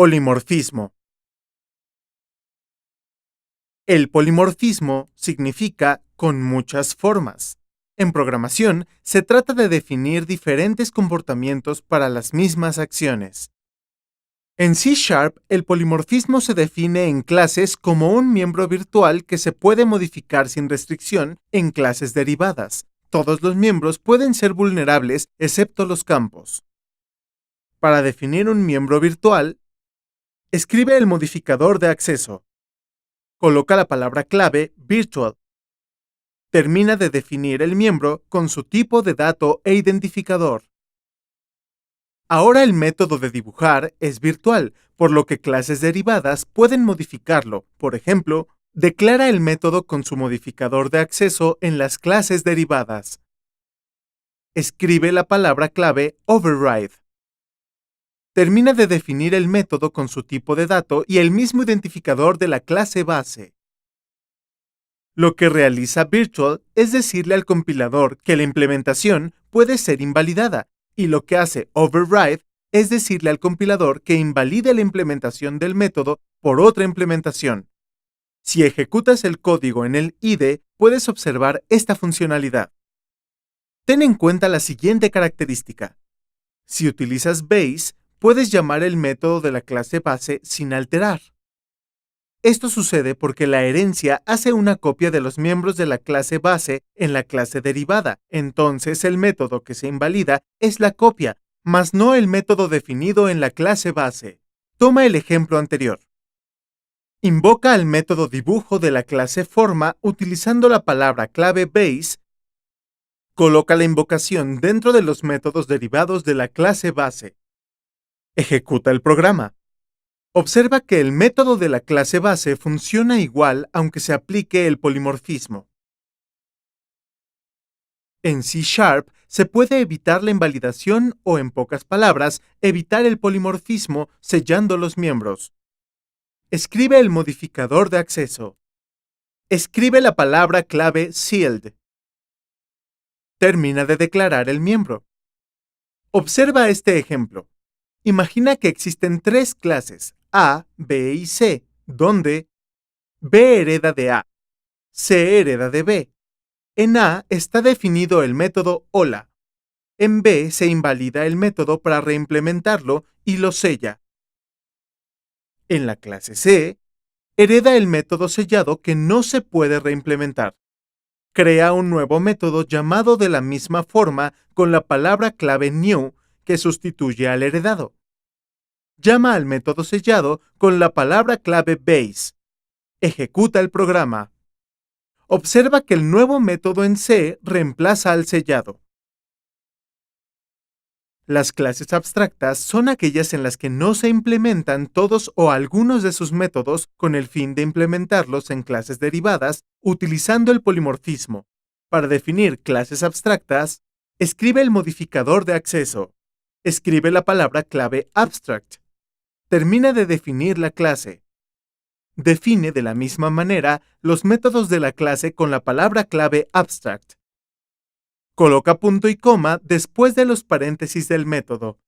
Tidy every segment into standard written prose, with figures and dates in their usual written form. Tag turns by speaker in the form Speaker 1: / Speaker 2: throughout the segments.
Speaker 1: Polimorfismo. El polimorfismo significa con muchas formas. En programación, se trata de definir diferentes comportamientos para las mismas acciones. En C#, el polimorfismo se define en clases como un miembro virtual que se puede modificar sin restricción en clases derivadas. Todos los miembros pueden ser vulnerables excepto los campos. Para definir un miembro virtual, escribe el modificador de acceso. Coloca la palabra clave virtual. Termina de definir el miembro con su tipo de dato e identificador. Ahora el método de dibujar es virtual, por lo que clases derivadas pueden modificarlo. Por ejemplo, declara el método con su modificador de acceso en las clases derivadas. Escribe la palabra clave override. Termina de definir el método con su tipo de dato y el mismo identificador de la clase base. Lo que realiza Virtual es decirle al compilador que la implementación puede ser invalidada, y lo que hace Override es decirle al compilador que invalide la implementación del método por otra implementación. Si ejecutas el código en el IDE, puedes observar esta funcionalidad. Ten en cuenta la siguiente característica. Si utilizas base, puedes llamar el método de la clase base sin alterar. Esto sucede porque la herencia hace una copia de los miembros de la clase base en la clase derivada. Entonces el método que se invalida es la copia, mas no el método definido en la clase base. Toma el ejemplo anterior. Invoca al método dibujo de la clase forma utilizando la palabra clave base. Coloca la invocación dentro de los métodos derivados de la clase base. Ejecuta el programa. Observa que el método de la clase base funciona igual aunque se aplique el polimorfismo. En C# se puede evitar la invalidación o, en pocas palabras, evitar el polimorfismo sellando los miembros. Escribe el modificador de acceso. Escribe la palabra clave sealed. Termina de declarar el miembro. Observa este ejemplo. Imagina que existen tres clases, A, B y C, donde B hereda de A, C hereda de B. En A está definido el método hola. En B se invalida el método para reimplementarlo y lo sella. En la clase C, hereda el método sellado que no se puede reimplementar. Crea un nuevo método llamado de la misma forma con la palabra clave new que sustituye al heredado. Llama al método sellado con la palabra clave base. Ejecuta el programa. Observa que el nuevo método en C reemplaza al sellado. Las clases abstractas son aquellas en las que no se implementan todos o algunos de sus métodos con el fin de implementarlos en clases derivadas utilizando el polimorfismo. Para definir clases abstractas, escribe el modificador de acceso. Escribe la palabra clave abstract. Termina de definir la clase. Define de la misma manera los métodos de la clase con la palabra clave abstract. Coloca punto y coma después de los paréntesis del método.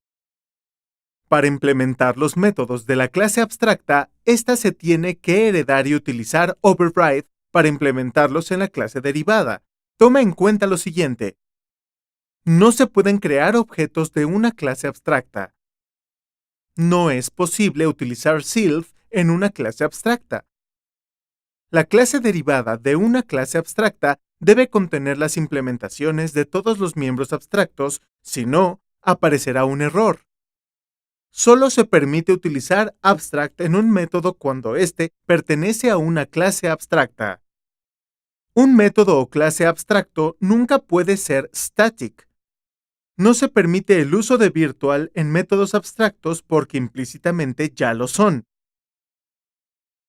Speaker 1: Para implementar los métodos de la clase abstracta, ésta se tiene que heredar y utilizar override para implementarlos en la clase derivada. Toma en cuenta lo siguiente. No se pueden crear objetos de una clase abstracta. No es posible utilizar self en una clase abstracta. La clase derivada de una clase abstracta debe contener las implementaciones de todos los miembros abstractos, si no, aparecerá un error. Solo se permite utilizar abstract en un método cuando éste pertenece a una clase abstracta. Un método o clase abstracto nunca puede ser static. No se permite el uso de virtual en métodos abstractos porque implícitamente ya lo son.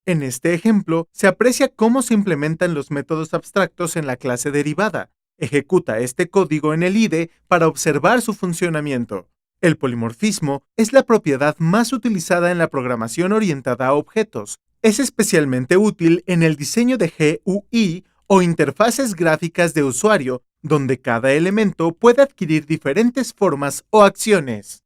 Speaker 1: En este ejemplo, se aprecia cómo se implementan los métodos abstractos en la clase derivada. Ejecuta este código en el IDE para observar su funcionamiento. El polimorfismo es la propiedad más utilizada en la programación orientada a objetos. Es especialmente útil en el diseño de GUI o interfaces gráficas de usuario, donde cada elemento puede adquirir diferentes formas o acciones.